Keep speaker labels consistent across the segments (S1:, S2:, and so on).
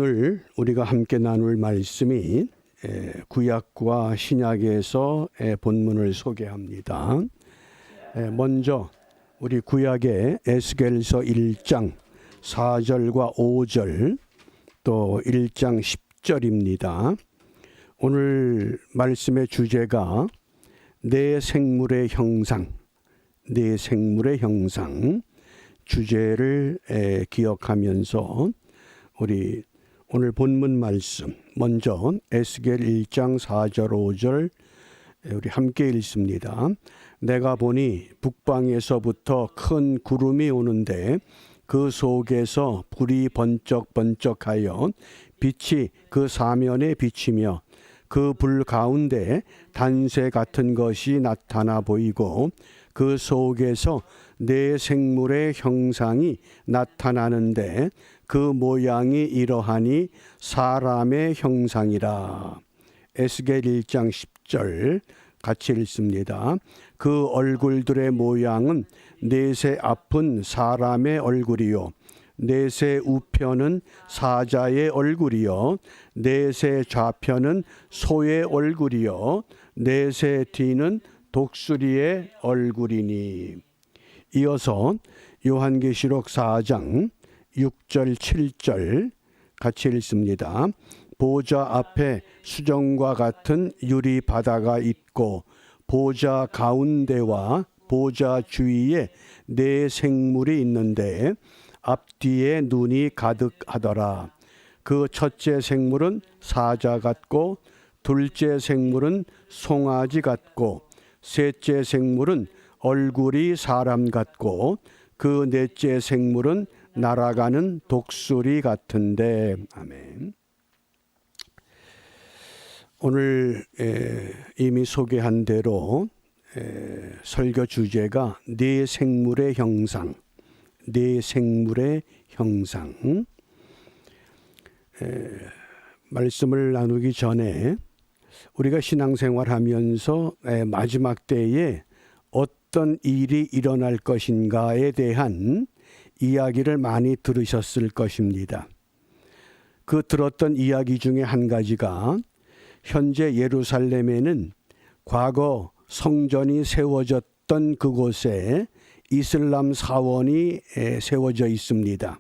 S1: 오늘 우리가 함께 나눌 말씀이 구약과 신약에서 본문을 소개합니다. 먼저 우리 구약의 에스겔서 1장 4절과 5절 또 1장 10절입니다. 오늘 말씀의 주제가 내 생물의 형상, 내 생물의 형상 주제를 기억하면서 우리 오늘 본문 말씀 먼저 에스겔 1장 4절 5절 우리 함께 읽습니다. 내가 보니 북방에서부터 큰 구름이 오는데 그 속에서 불이 번쩍번쩍하여 빛이 그 사면에 비치며 그 불 가운데 단새 같은 것이 나타나 보이고 그 속에서 내 생물의 형상이 나타나는데 그 모양이 이러하니 사람의 형상이라. 에스겔 1장 10절 같이 읽습니다. 그 얼굴들의 모양은 넷의 앞은 사람의 얼굴이요 넷의 우편은 사자의 얼굴이요 넷의 좌편은 소의 얼굴이요 넷의 뒤는 독수리의 얼굴이니. 이어서 요한계시록 4장 6절 7절 같이 읽습니다. 보좌 앞에 수정과 같은 유리 바다가 있고 보좌 가운데와 보좌 주위에 네 생물이 있는데 앞뒤에 눈이 가득하더라. 그 첫째 생물은 사자 같고 둘째 생물은 송아지 같고 셋째 생물은 얼굴이 사람 같고 그 넷째 생물은 날아가는 독수리 같은데. 아멘. 오늘 이미 소개한 대로 설교 주제가 네 생물의 형상, 네 생물의 형상. 말씀을 나누기 전에 우리가 신앙생활하면서 마지막 때에 어떤 일이 일어날 것인가에 대한 이야기를 많이 들으셨을 것입니다. 그 들었던 이야기 중에 한 가지가 현재 예루살렘에는 과거 성전이 세워졌던 그곳에 이슬람 사원이 세워져 있습니다.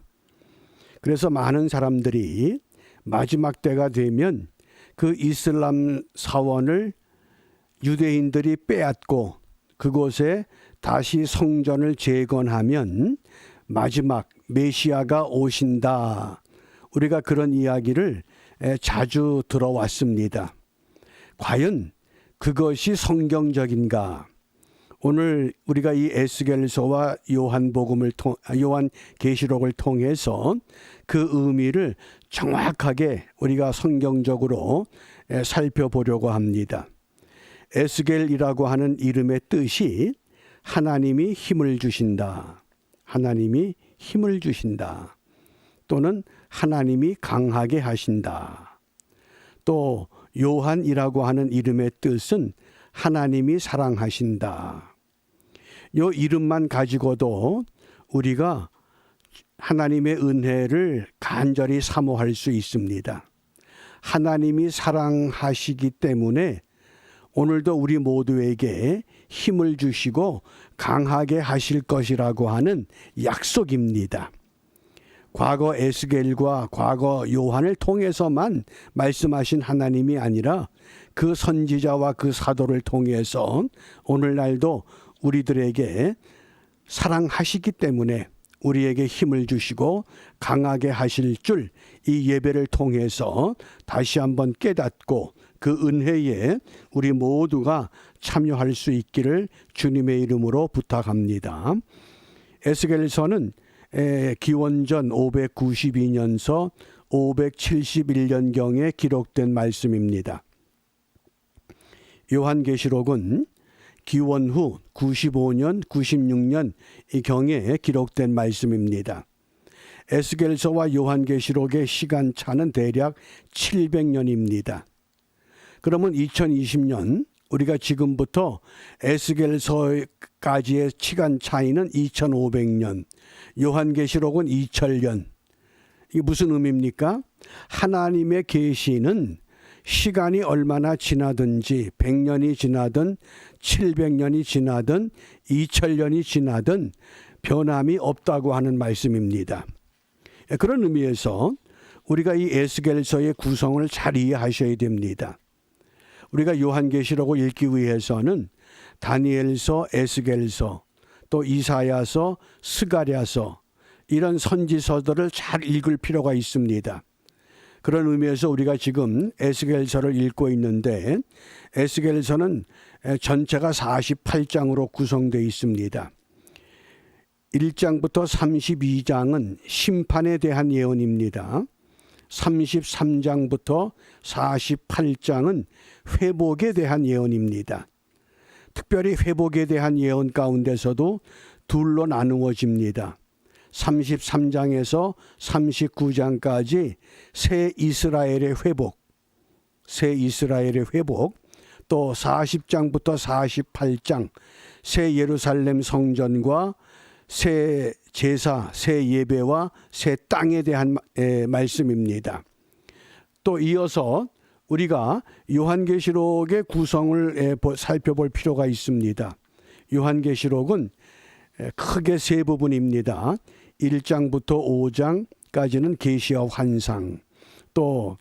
S1: 그래서 많은 사람들이 마지막 때가 되면 그 이슬람 사원을 유대인들이 빼앗고 그곳에 다시 성전을 재건하면 마지막 메시아가 오신다. 우리가 그런 이야기를 자주 들어왔습니다. 과연 그것이 성경적인가? 오늘 우리가 이 에스겔서와 요한계시록을 통해서 그 의미를 정확하게 우리가 성경적으로 살펴보려고 합니다. 에스겔이라고 하는 이름의 뜻이 하나님이 힘을 주신다. 하나님이 힘을 주신다. 또는 하나님이 강하게 하신다. 또 요한이라고 하는 이름의 뜻은 하나님이 사랑하신다. 이 이름만 가지고도 우리가 하나님의 은혜를 간절히 사모할 수 있습니다. 하나님이 사랑하시기 때문에 오늘도 우리 모두에게 힘을 주시고 강하게 하실 것이라고 하는 약속입니다. 과거 에스겔과 과거 요한을 통해서만 말씀하신 하나님이 아니라 그 선지자와 그 사도를 통해서 오늘날도 우리들에게 사랑하시기 때문에 우리에게 힘을 주시고 강하게 하실 줄 이 예배를 통해서 다시 한번 깨닫고 그 은혜에 우리 모두가 참여할 수 있기를 주님의 이름으로 부탁합니다. 에스겔서는 기원전 592년서 571년경에 기록된 말씀입니다. 요한계시록은 기원 후 95년, 96년 이 경에 기록된 말씀입니다. 에스겔서와 요한계시록의 시간차는 대략 700년입니다. 그러면 2020년 우리가 지금부터 에스겔서까지의 시간 차이는 2500년, 요한계시록은 2000년. 이게 무슨 의미입니까? 하나님의 계시는 시간이 얼마나 지나든지 100년이 지나든 700년이 지나든 2000년이 지나든 변함이 없다고 하는 말씀입니다. 그런 의미에서 우리가 이 에스겔서의 구성을 잘 이해하셔야 됩니다. 우리가 요한계시록을 읽기 위해서는 다니엘서, 에스겔서, 또 이사야서, 스가랴서 이런 선지서들을 잘 읽을 필요가 있습니다. 그런 의미에서 우리가 지금 에스겔서를 읽고 있는데 에스겔서는 전체가 48장으로 구성되어 있습니다. 1장부터 32장은 심판에 대한 예언입니다. 33장부터 48장은 회복에 대한 예언입니다. 특별히 회복에 대한 예언 가운데서도 둘로 나누어집니다. 33장에서 39장까지 새 이스라엘의 회복, 또 40장부터 48장 새 예루살렘 성전과 새 제사, 새 예배와 새 땅에 대한 말씀입니다. 또 이어서 우리가 요한계시록의 구성을 살펴볼 필요가 있습니다. 요한계시록은 크게 세 부분입니다. 1장부터 5장까지는 계시와 환상, 또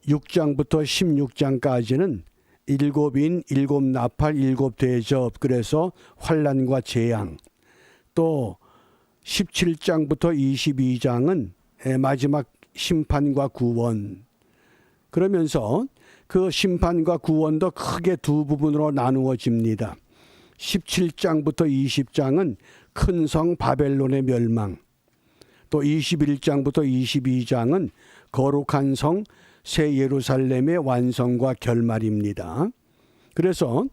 S1: 6장부터 16장까지는 일곱인, 일곱 나팔, 일곱 대접, 그래서 환난과 재앙, 또 17장부터 22장은 마지막 심판과 구원. 그러면서 그 심판과 구원도 크게 두 부분으로 나누어집니다. 17장부터 20장은 큰 성 바벨론의 멸망, 또 21장부터 22장은 거룩한 성 새 예루살렘의 완성과 결말입니다. 그래서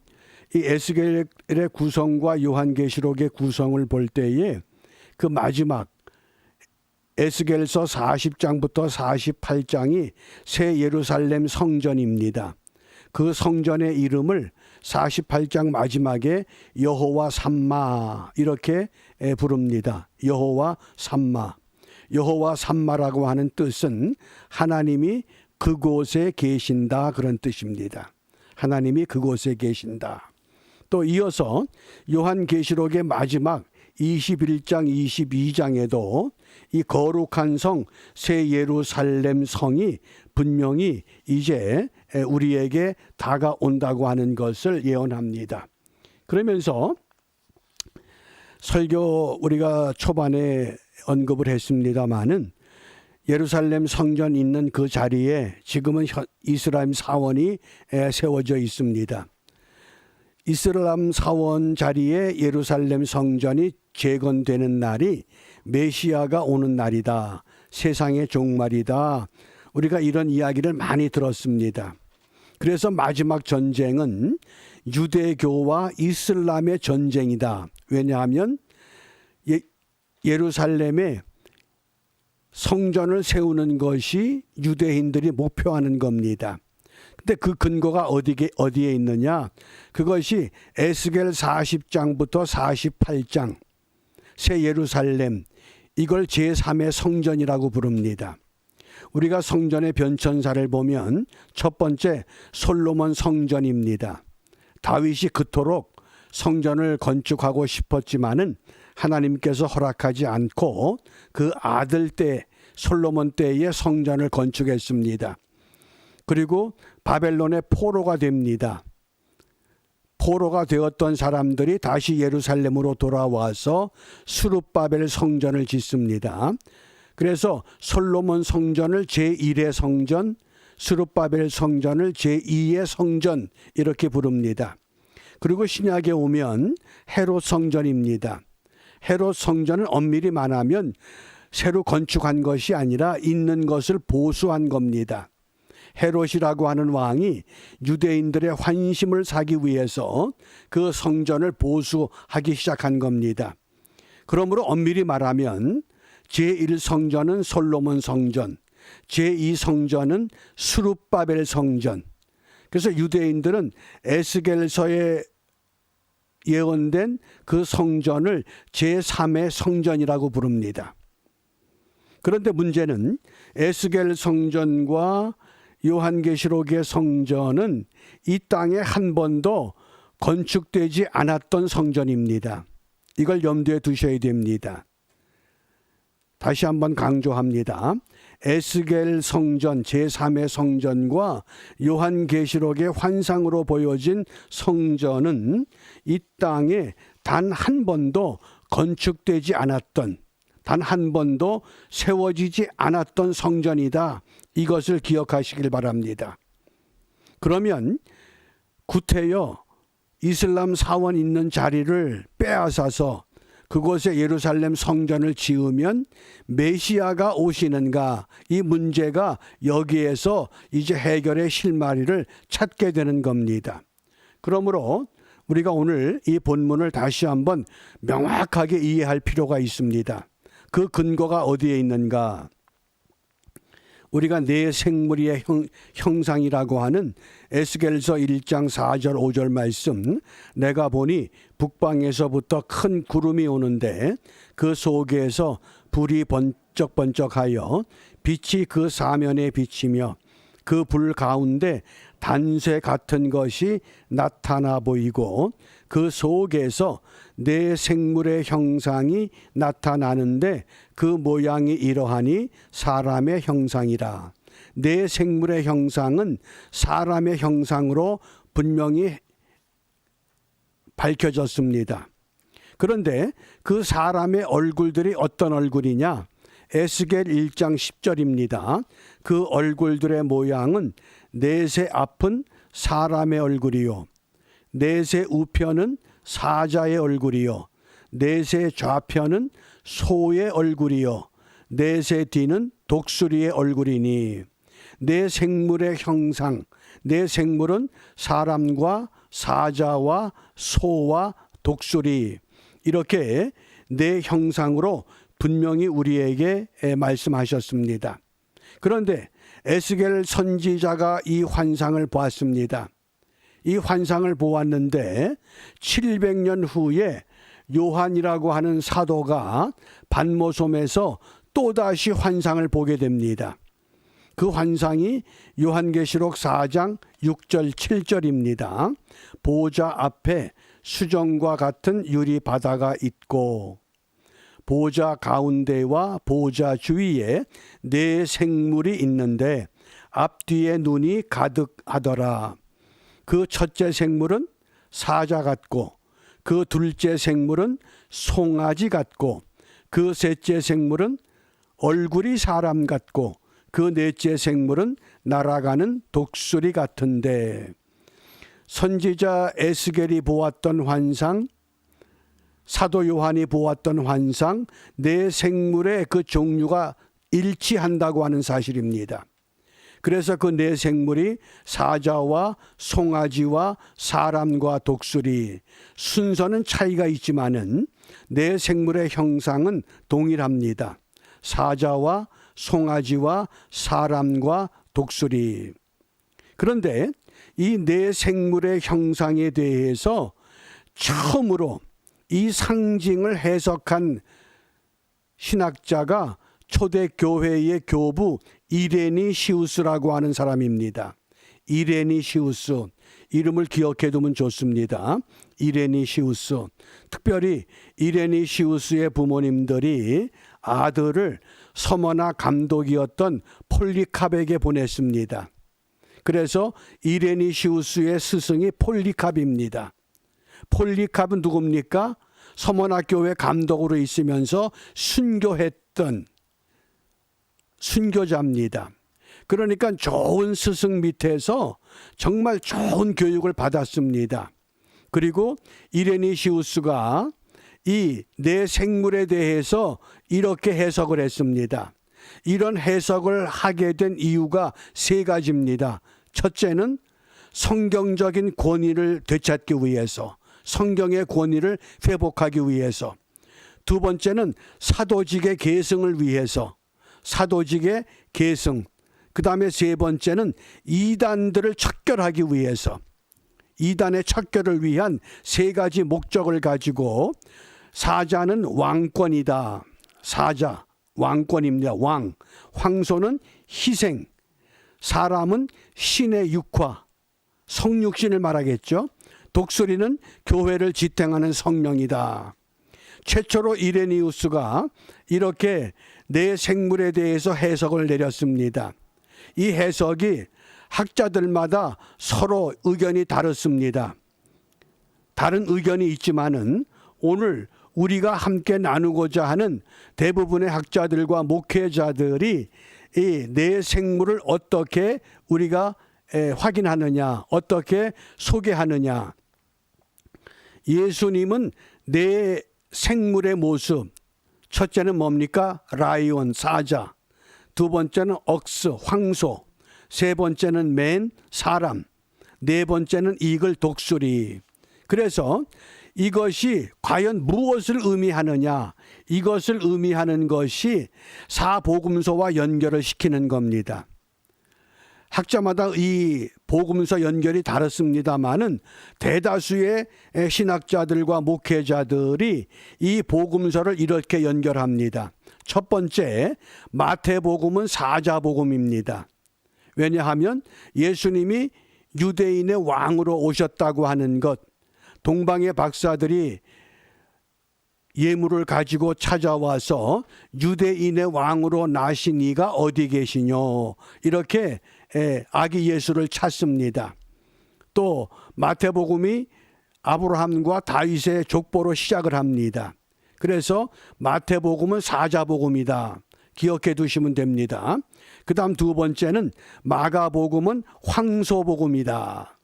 S1: 이 에스겔의 구성과 요한계시록의 구성을 볼 때에 그 마지막 에스겔서 40장부터 48장이 새 예루살렘 성전입니다. 그 성전의 이름을 48장 마지막에 여호와 삼마 이렇게 부릅니다. 여호와 삼마. 여호와 삼마라고 하는 뜻은 하나님이 그곳에 계신다, 그런 뜻입니다. 하나님이 그곳에 계신다. 또 이어서 요한계시록의 마지막 21장, 22장에도 이 거룩한 성 새 예루살렘 성이 분명히 이제 우리에게 다가온다고 하는 것을 예언합니다. 그러면서 설교 우리가 초반에 언급을 했습니다마는 예루살렘 성전 있는 그 자리에 지금은 이스라엘 사원이 세워져 있습니다. 이스라엘 사원 자리에 예루살렘 성전이 재건되는 날이 메시아가 오는 날이다. 세상의 종말이다. 우리가 이런 이야기를 많이 들었습니다. 그래서 마지막 전쟁은 유대교와 이슬람의 전쟁이다. 왜냐하면 예루살렘에 성전을 세우는 것이 유대인들이 목표하는 겁니다. 근데 그 근거가 어디에 있느냐? 그것이 에스겔 40장부터 48장 새 예루살렘, 이걸 제3의 성전이라고 부릅니다. 우리가 성전의 변천사를 보면 첫 번째 솔로몬 성전입니다. 다윗이 그토록 성전을 건축하고 싶었지만은 하나님께서 허락하지 않고 그 아들 때 솔로몬 때에 성전을 건축했습니다. 그리고 바벨론의 포로가 됩니다. 포로가 되었던 사람들이 다시 예루살렘으로 돌아와서 수룹바벨 성전을 짓습니다. 그래서 솔로몬 성전을 제1의 성전, 수룹바벨 성전을 제2의 성전 이렇게 부릅니다. 그리고 신약에 오면 헤롯 성전입니다. 헤롯 성전은 엄밀히 말하면 새로 건축한 것이 아니라 있는 것을 보수한 겁니다. 헤롯이라고 하는 왕이 유대인들의 환심을 사기 위해서 그 성전을 보수하기 시작한 겁니다. 그러므로 엄밀히 말하면 제1성전은 솔로몬 성전, 제2성전은 수룹바벨 성전. 그래서 유대인들은 에스겔서에 예언된 그 성전을 제3의 성전이라고 부릅니다. 그런데 문제는 에스겔 성전과 요한계시록의 성전은 이 땅에 한 번도 건축되지 않았던 성전입니다. 이걸 염두에 두셔야 됩니다. 다시 한번 강조합니다. 에스겔 성전 제3의 성전과 요한계시록의 환상으로 보여진 성전은 이 땅에 단 한 번도 건축되지 않았던, 단 한 번도 세워지지 않았던 성전이다. 이것을 기억하시길 바랍니다. 그러면 구태여 이슬람 사원 있는 자리를 빼앗아서 그곳에 예루살렘 성전을 지으면 메시아가 오시는가? 이 문제가 여기에서 이제 해결의 실마리를 찾게 되는 겁니다. 그러므로 우리가 오늘 이 본문을 다시 한번 명확하게 이해할 필요가 있습니다. 그 근거가 어디에 있는가? 우리가 내 생물의 형상이라고 하는 에스겔서 1장 4절 5절 말씀, 내가 보니 북방에서부터 큰 구름이 오는데 그 속에서 불이 번쩍번쩍하여 빛이 그 사면에 비치며 그 불 가운데 단쇠 같은 것이 나타나 보이고 그 속에서 내 생물의 형상이 나타나는데 그 모양이 이러하니 사람의 형상이라. 내 생물의 형상은 사람의 형상으로 분명히 밝혀졌습니다. 그런데 그 사람의 얼굴들이 어떤 얼굴이냐? 에스겔 1장 10절입니다. 그 얼굴들의 모양은 넷의 앞은 사람의 얼굴이요, 넷의 우편은 사자의 얼굴이요, 넷의 좌편은 소의 얼굴이요, 넷의 뒤는 독수리의 얼굴이니 내 생물의 형상, 내 생물은 사람과 사자와 소와 독수리, 이렇게 내 형상으로 분명히 우리에게 말씀하셨습니다. 그런데 에스겔 선지자가 이 환상을 보았습니다. 이 환상을 보았는데 700년 후에 요한이라고 하는 사도가 반모섬에서 또다시 환상을 보게 됩니다. 그 환상이 요한계시록 4장 6절 7절입니다. 보좌 앞에 수정과 같은 유리 바다가 있고 보좌 가운데와 보좌 주위에 네 생물이 있는데 앞뒤에 눈이 가득하더라. 그 첫째 생물은 사자 같고 그 둘째 생물은 송아지 같고 그 셋째 생물은 얼굴이 사람 같고 그 넷째 생물은 날아가는 독수리 같은데, 선지자 에스겔이 보았던 환상, 사도 요한이 보았던 환상, 네 생물의 그 종류가 일치한다고 하는 사실입니다. 그래서 그 네 생물이 사자와 송아지와 사람과 독수리, 순서는 차이가 있지만은 네 생물의 형상은 동일합니다. 사자와 송아지와 사람과 독수리. 그런데 이 네 생물의 형상에 대해서 처음으로 이 상징을 해석한 신학자가 초대교회의 교부 이레니시우스라고 하는 사람입니다. 이레니시우스, 이름을 기억해 두면 좋습니다. 이레니시우스. 특별히 이레니시우스의 부모님들이 아들을 서머나 감독이었던 폴리캅에게 보냈습니다. 그래서 이레니시우스의 스승이 폴리캅입니다. 폴리캅은 누굽니까? 서머나 교회 감독으로 있으면서 순교했던 순교자입니다. 그러니까 좋은 스승 밑에서 정말 좋은 교육을 받았습니다. 그리고 이레니시우스가 이 네 생물에 대해서 이렇게 해석을 했습니다. 이런 해석을 하게 된 이유가 세 가지입니다. 첫째는 성경적인 권위를 되찾기 위해서, 성경의 권위를 회복하기 위해서. 두 번째는 사도직의 계승을 위해서, 사도직의 계승. 그 다음에 세 번째는 이단들을 척결하기 위해서, 이단의 척결을 위한 세 가지 목적을 가지고, 사자는 왕권이다. 사자, 왕권입니다. 왕. 황소는 희생. 사람은 신의 육화. 성육신을 말하겠죠. 독수리는 교회를 지탱하는 성령이다. 최초로 이레니우스가 이렇게 내 생물에 대해서 해석을 내렸습니다. 이 해석이 학자들마다 서로 의견이 다릅니다. 다른 의견이 있지만은 오늘 우리가 함께 나누고자 하는 대부분의 학자들과 목회자들이 이 내 생물을 어떻게 우리가 확인하느냐, 어떻게 소개하느냐. 예수님은 내 생물의 모습, 첫째는 뭡니까? 라이온, 사자. 두 번째는 억스, 황소. 세 번째는 맨, 사람. 네 번째는 이글, 독수리. 그래서 이것이 과연 무엇을 의미하느냐, 이것을 의미하는 것이 사복음서와 연결을 시키는 겁니다. 학자마다 이 복음서 연결이 다릅니다마는 대다수의 신학자들과 목회자들이 이 복음서를 이렇게 연결합니다. 첫 번째, 마태복음은 사자복음입니다. 왜냐하면 예수님이 유대인의 왕으로 오셨다고 하는 것, 동방의 박사들이 예물을 가지고 찾아와서 유대인의 왕으로 나신 이가 어디 계시뇨, 이렇게 아기 예수를 찾습니다. 또 마태복음이 아브라함과 다윗의 족보로 시작을 합니다. 그래서 마태복음은 사자복음이다. 기억해 두시면 됩니다. 그 다음 두 번째는 마가복음은 황소복음이다.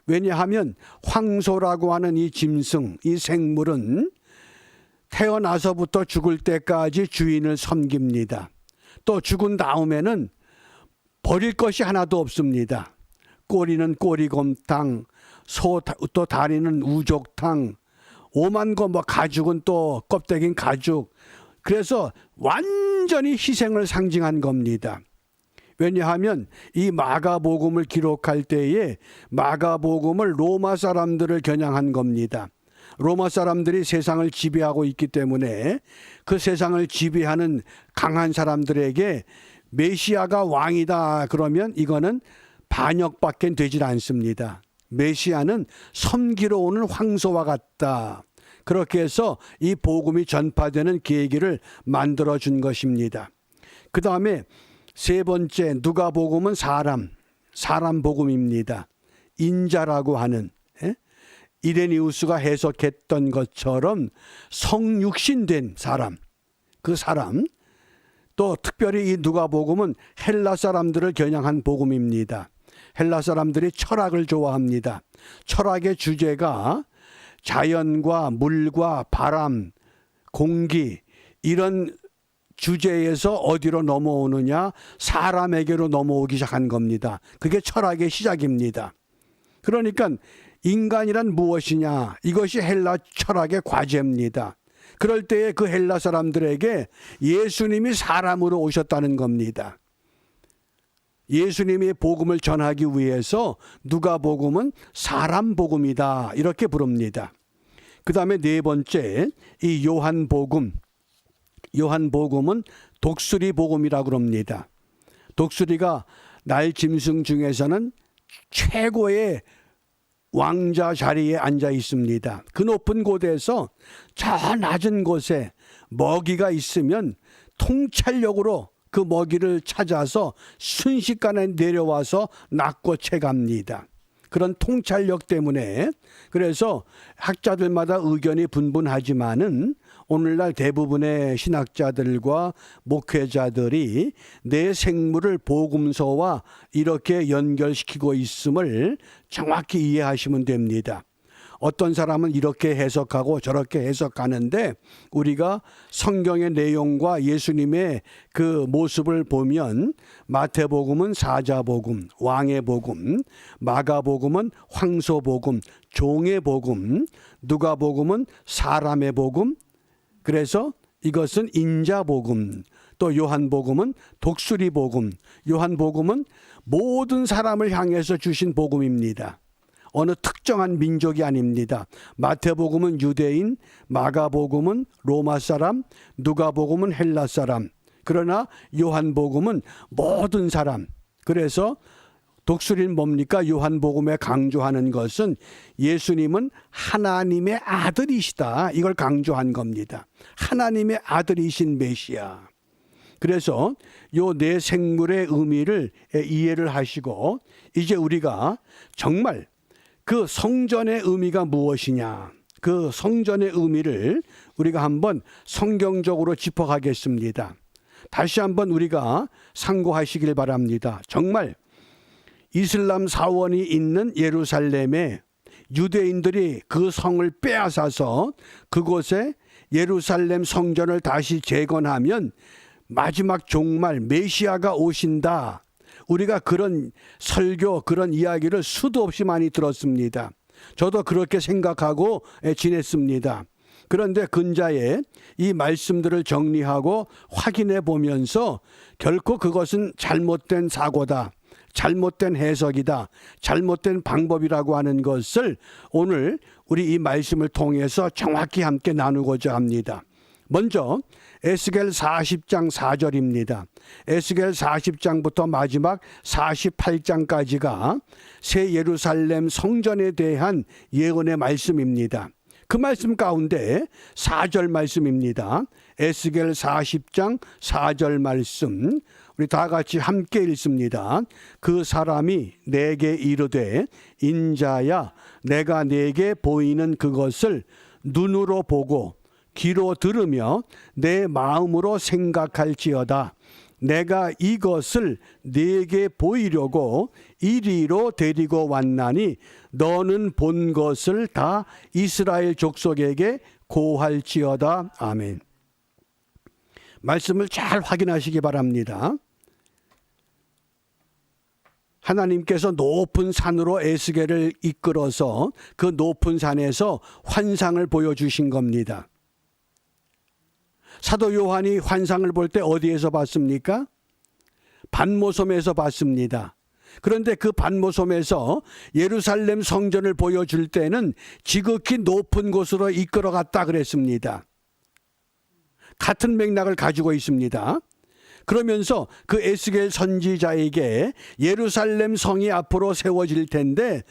S1: 왜냐하면 황소라고 하는 이 짐승, 이 생물은 태어나서부터 죽을 때까지 주인을 섬깁니다. 또 죽은 다음에는 버릴 것이 하나도 없습니다. 꼬리는 꼬리곰탕, 또 다리는 우족탕, 오만 거 가죽은 또 껍데기는 가죽. 그래서 완전히 희생을 상징한 겁니다. 왜냐하면 이 마가복음을 기록할 때에 마가복음을 로마 사람들을 겨냥한 겁니다. 로마 사람들이 세상을 지배하고 있기 때문에 그 세상을 지배하는 강한 사람들에게 메시아가 왕이다 그러면 이거는 반역밖에 되질 않습니다. 메시아는 섬기러 오는 황소와 같다. 그렇게 해서 이 복음이 전파되는 계기를 만들어준 것입니다. 그 다음에 세 번째, 누가복음은 사람 복음입니다. 인자라고 하는, 이레니우스가 해석했던 것처럼 성육신된 사람, 그 사람. 또 특별히 이 누가복음은 헬라 사람들을 겨냥한 복음입니다. 헬라 사람들이 철학을 좋아합니다. 철학의 주제가 자연과 물과 바람, 공기, 이런 주제에서 어디로 넘어오느냐, 사람에게로 넘어오기 시작한 겁니다. 그게 철학의 시작입니다. 그러니까 인간이란 무엇이냐, 이것이 헬라 철학의 과제입니다. 그럴 때에 그 헬라 사람들에게 예수님이 사람으로 오셨다는 겁니다. 예수님의 복음을 전하기 위해서 누가복음은 사람 복음이다, 이렇게 부릅니다. 그 다음에 네 번째, 이 요한복음은 독수리 복음이라고 그럽니다. 독수리가 날 짐승 중에서는 최고의 왕자 자리에 앉아 있습니다. 그 높은 곳에서 저 낮은 곳에 먹이가 있으면 통찰력으로 그 먹이를 찾아서 순식간에 내려와서 낚고 채갑니다. 그런 통찰력 때문에, 그래서 학자들마다 의견이 분분하지만은 오늘날 대부분의 신학자들과 목회자들이 내 생물을 복음서와 이렇게 연결시키고 있음을 정확히 이해하시면 됩니다. 어떤 사람은 이렇게 해석하고 저렇게 해석하는데 우리가 성경의 내용과 예수님의 그 모습을 보면 마태복음은 사자복음, 왕의 복음, 마가복음은 황소복음, 종의 복음, 누가복음은 사람의 복음, 그래서 이것은 인자복음, 또 요한복음은 독수리복음, 요한복음은 모든 사람을 향해서 주신 복음입니다. 어느 특정한 민족이 아닙니다. 마태복음은 유대인, 마가복음은 로마 사람, 누가복음은 헬라 사람. 그러나 요한복음은 모든 사람. 그래서 독수리는 뭡니까? 요한복음에 강조하는 것은 예수님은 하나님의 아들이시다. 이걸 강조한 겁니다. 하나님의 아들이신 메시아. 그래서 요 네 생물의 의미를 이해를 하시고 이제 우리가 정말 그 성전의 의미가 무엇이냐, 그 성전의 의미를 우리가 한번 성경적으로 짚어가겠습니다. 다시 한번 우리가 상고하시길 바랍니다. 정말 이슬람 사원이 있는 예루살렘에 유대인들이 그 성을 빼앗아서 그곳에 예루살렘 성전을 다시 재건하면 마지막 종말 메시아가 오신다. 우리가 그런 설교, 그런 이야기를 수도 없이 많이 들었습니다. 저도 그렇게 생각하고 지냈습니다. 그런데 근자에 이 말씀들을 정리하고 확인해 보면서 결코 그것은 잘못된 사고다, 잘못된 해석이다, 잘못된 방법이라고 하는 것을 오늘 우리 이 말씀을 통해서 정확히 함께 나누고자 합니다. 먼저 에스겔 40장 4절입니다. 에스겔 40장부터 마지막 48장까지가 새 예루살렘 성전에 대한 예언의 말씀입니다. 그 말씀 가운데 4절 말씀입니다. 에스겔 40장 4절 말씀 우리 다 같이 함께 읽습니다. 그 사람이 내게 이르되 인자야 내가 내게 보이는 그것을 눈으로 보고 귀로 들으며 내 마음으로 생각할지어다. 내가 이것을 네게 보이려고 이리로 데리고 왔나니 너는 본 것을 다 이스라엘 족속에게 고할지어다. 아멘. 말씀을 잘 확인하시기 바랍니다. 하나님께서 높은 산으로 에스겔을 이끌어서 그 높은 산에서 환상을 보여주신 겁니다. 사도 요한이 환상을 볼 때 어디에서 봤습니까? 반모섬에서 봤습니다. 그런데 그 반모섬에서 예루살렘 성전을 보여줄 때는 지극히 높은 곳으로 이끌어갔다 그랬습니다. 같은 맥락을 가지고 있습니다. 그러면서 그 에스겔 선지자에게 예루살렘 성이 앞으로 세워질 텐데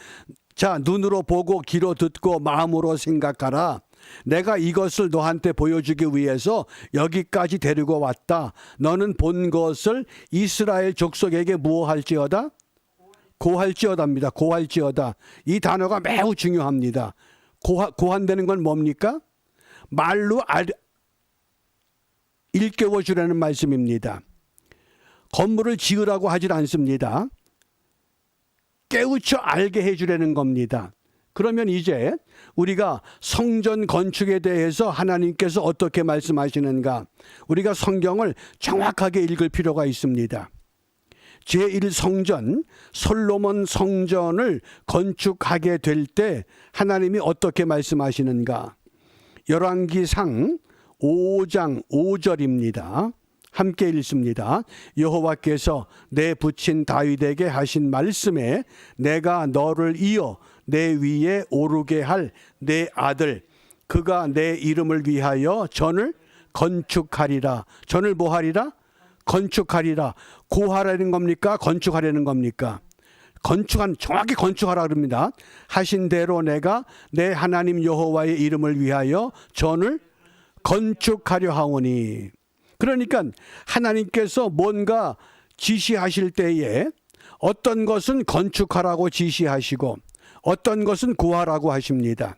S1: 자, 눈으로 보고 귀로 듣고 마음으로 생각하라. 내가 이것을 너한테 보여주기 위해서 여기까지 데리고 왔다. 너는 본 것을 이스라엘 족속에게 무엇할지어다? 고할지어다입니다. 고할지어다. 이 단어가 매우 중요합니다. 고한다는 건 뭡니까? 말로 일깨워 주라는 말씀입니다. 건물을 지으라고 하질 않습니다. 깨우쳐 알게 해주라는 겁니다. 그러면 이제 우리가 성전 건축에 대해서 하나님께서 어떻게 말씀하시는가? 우리가 성경을 정확하게 읽을 필요가 있습니다. 제1성전 솔로몬 성전을 건축하게 될 때 하나님이 어떻게 말씀하시는가? 열왕기상 5장 5절입니다. 함께 읽습니다. 여호와께서 내 부친 다윗에게 하신 말씀에 내가 너를 이어 내 위에 오르게 할 내 아들 그가 내 이름을 위하여 전을 건축하리라. 전을 뭐 하리라? 건축하리라. 고하라는 겁니까? 건축하려는 겁니까? 정확히 건축하라 그럽니다. 하신 대로 내가 내 하나님 여호와의 이름을 위하여 전을 건축하려 하오니. 그러니까 하나님께서 뭔가 지시하실 때에 어떤 것은 건축하라고 지시하시고 어떤 것은 구하라고 하십니다.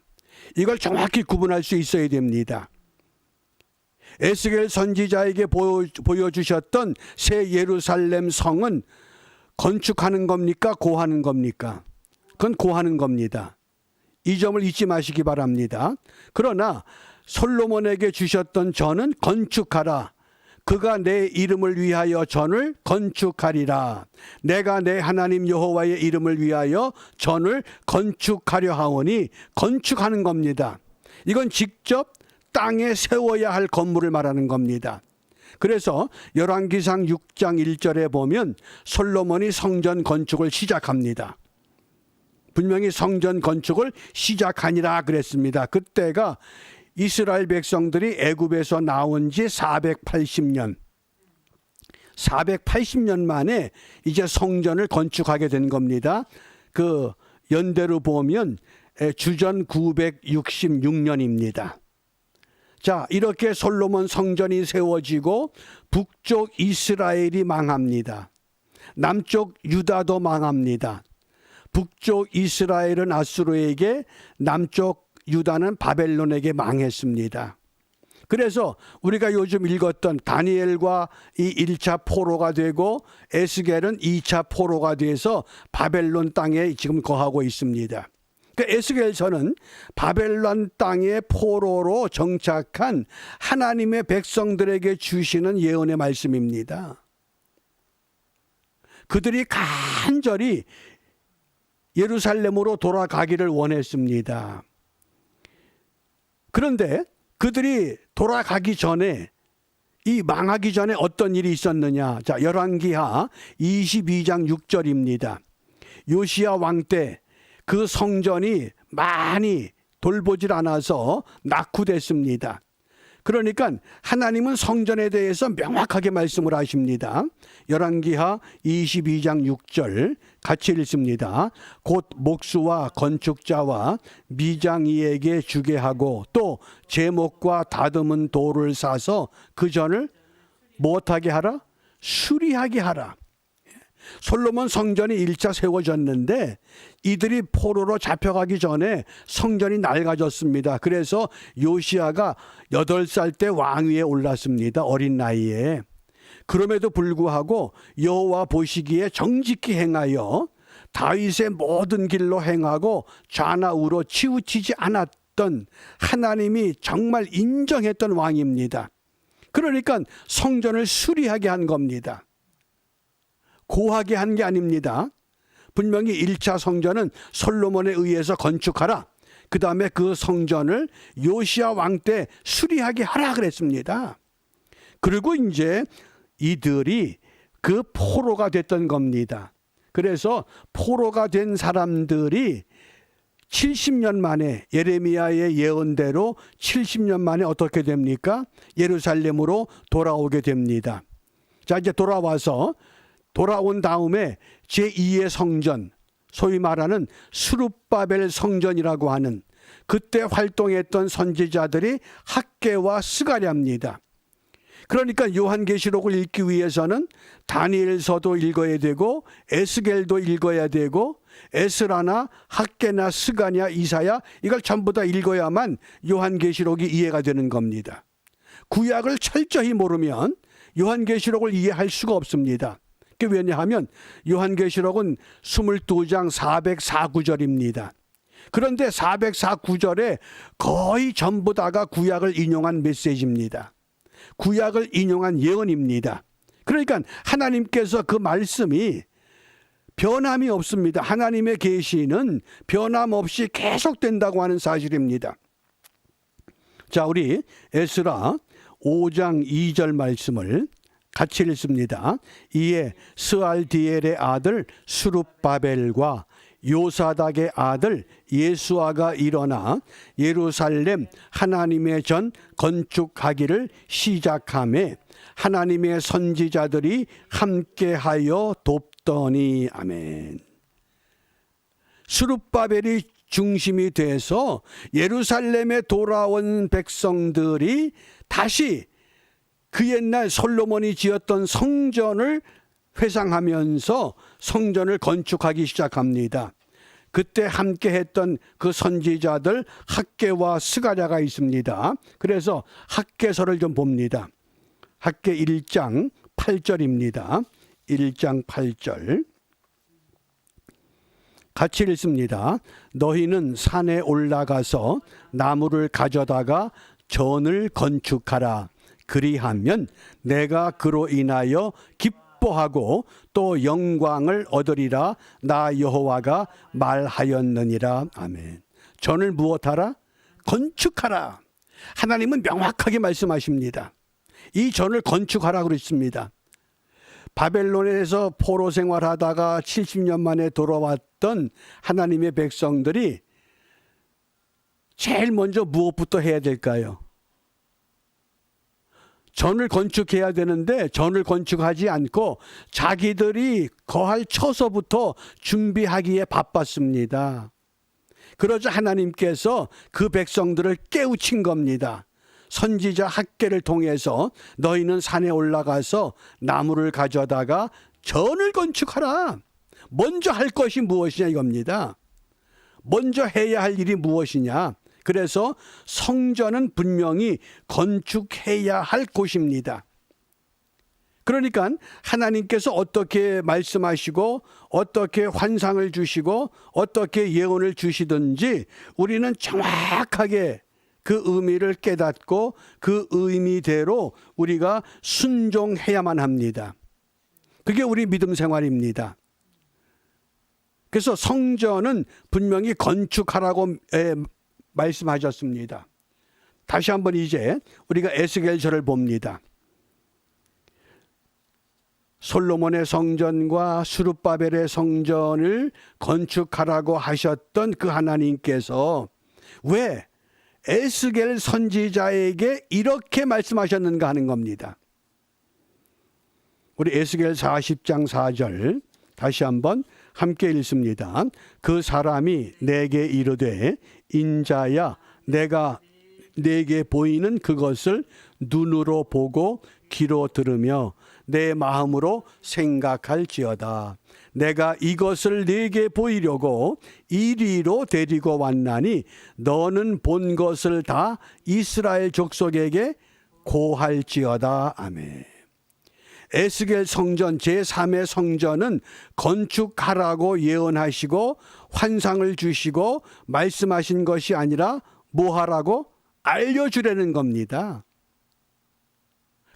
S1: 이걸 정확히 구분할 수 있어야 됩니다. 에스겔 선지자에게 보여주셨던 새 예루살렘 성은 건축하는 겁니까? 고하는 겁니까? 그건 고하는 겁니다. 이 점을 잊지 마시기 바랍니다. 그러나 솔로몬에게 주셨던 전은 건축하라. 그가 내 이름을 위하여 전을 건축하리라. 내가 내 하나님 여호와의 이름을 위하여 전을 건축하려 하오니 건축하는 겁니다. 이건 직접 땅에 세워야 할 건물을 말하는 겁니다. 그래서 열왕기상 6장 1절에 보면 솔로몬이 성전 건축을 시작합니다. 분명히 성전 건축을 시작하니라 그랬습니다. 그때가 이스라엘 백성들이 애굽에서 나온 지 480년. 480년 만에 이제 성전을 건축하게 된 겁니다. 그 연대로 보면 주전 966년입니다. 자, 이렇게 솔로몬 성전이 세워지고 북쪽 이스라엘이 망합니다. 남쪽 유다도 망합니다. 북쪽 이스라엘은 아수르에게, 남쪽 유다는 바벨론에게 망했습니다. 그래서 우리가 요즘 읽었던 다니엘과 이 1차 포로가 되고 에스겔은 2차 포로가 돼서 바벨론 땅에 지금 거하고 있습니다. 그러니까 에스겔서는 바벨론 땅의 포로로 정착한 하나님의 백성들에게 주시는 예언의 말씀입니다. 그들이 간절히 예루살렘으로 돌아가기를 원했습니다. 그런데 그들이 돌아가기 전에, 이 망하기 전에 어떤 일이 있었느냐. 자, 열왕기하 22장 6절입니다. 요시야 왕 때 그 성전이 많이 돌보질 않아서 낙후됐습니다. 그러니까 하나님은 성전에 대해서 명확하게 말씀을 하십니다. 열왕기하 22장 6절 같이 읽습니다. 곧 목수와 건축자와 미장이에게 주게 하고 또 제목과 다듬은 돌을 사서 그 전을 못하게 하라? 수리하게 하라. 솔로몬 성전이 1차 세워졌는데 이들이 포로로 잡혀가기 전에 성전이 낡아졌습니다. 그래서 요시야가 8살 때 왕위에 올랐습니다. 어린 나이에. 그럼에도 불구하고 여호와 보시기에 정직히 행하여 다윗의 모든 길로 행하고 좌나우로 치우치지 않았던, 하나님이 정말 인정했던 왕입니다. 그러니까 성전을 수리하게 한 겁니다. 고하게 한 게 아닙니다. 분명히 1차 성전은 솔로몬에 의해서 건축하라. 그 다음에 그 성전을 요시야 왕 때 수리하게 하라 그랬습니다. 그리고 이제 이들이 그 포로가 됐던 겁니다. 그래서 포로가 된 사람들이 70년 만에, 예레미야의 예언대로 70년 만에 어떻게 됩니까? 예루살렘으로 돌아오게 됩니다. 자, 이제 돌아온 다음에 제2의 성전, 소위 말하는 스룹바벨 성전이라고 하는, 그때 활동했던 선지자들이 학개와 스가랴입니다. 그러니까 요한계시록을 읽기 위해서는 다니엘서도 읽어야 되고 에스겔도 읽어야 되고 에스라나 학개나 스가랴, 이사야, 이걸 전부 다 읽어야만 요한계시록이 이해가 되는 겁니다. 구약을 철저히 모르면 요한계시록을 이해할 수가 없습니다. 왜냐하면 요한계시록은 22장 404구절입니다. 그런데 404구절에 거의 전부 다가 구약을 인용한 메시지입니다. 구약을 인용한 예언입니다. 그러니까 하나님께서 그 말씀이 변함이 없습니다. 하나님의 계시는 변함없이 계속된다고 하는 사실입니다. 자, 우리 에스라 5장 2절 말씀을 같이 읽습니다. 이에 스알디엘의 아들 수룹바벨과 요사닥의 아들 예수아가 일어나 예루살렘 하나님의 전 건축하기를 시작하며 하나님의 선지자들이 함께하여 돕더니. 아멘. 수룹바벨이 중심이 돼서 예루살렘에 돌아온 백성들이 다시 그 옛날 솔로몬이 지었던 성전을 회상하면서 성전을 건축하기 시작합니다. 그때 함께 했던 그 선지자들 학개와 스가랴가 있습니다. 그래서 학개서를 좀 봅니다. 학개 1장 8절입니다. 1장 8절 같이 읽습니다. 너희는 산에 올라가서 나무를 가져다가 전을 건축하라. 그리하면 내가 그로 인하여 기뻐하고 또 영광을 얻으리라. 나 여호와가 말하였느니라. 아멘. 전을 무엇하라? 건축하라. 하나님은 명확하게 말씀하십니다. 이 전을 건축하라 그랬습니다. 바벨론에서 포로 생활하다가 70년 만에 돌아왔던 하나님의 백성들이 제일 먼저 무엇부터 해야 될까요? 전을 건축해야 되는데 전을 건축하지 않고 자기들이 거할 처소부터 준비하기에 바빴습니다. 그러자 하나님께서 그 백성들을 깨우친 겁니다. 선지자 학개를 통해서 너희는 산에 올라가서 나무를 가져다가 전을 건축하라. 먼저 할 것이 무엇이냐 이겁니다. 먼저 해야 할 일이 무엇이냐. 그래서 성전은 분명히 건축해야 할 곳입니다. 그러니까 하나님께서 어떻게 말씀하시고 어떻게 환상을 주시고 어떻게 예언을 주시든지 우리는 정확하게 그 의미를 깨닫고 그 의미대로 우리가 순종해야만 합니다. 그게 우리 믿음 생활입니다. 그래서 성전은 분명히 건축하라고 말씀하셨습니다. 다시 한번 이제 우리가 에스겔서를 봅니다. 솔로몬의 성전과 스룹바벨의 성전을 건축하라고 하셨던 그 하나님께서 왜 에스겔 선지자에게 이렇게 말씀하셨는가 하는 겁니다. 우리 에스겔 40장 4절 다시 한번 함께 읽습니다. 그 사람이 내게 이르되 인자야 내가 내게 보이는 그것을 눈으로 보고 귀로 들으며 내 마음으로 생각할지어다. 내가 이것을 네게 보이려고 이리로 데리고 왔나니 너는 본 것을 다 이스라엘 족속에게 고할지어다. 아멘. 에스겔 성전 제3의 성전은 건축하라고 예언하시고 환상을 주시고 말씀하신 것이 아니라 뭐 하라고 알려주려는 겁니다.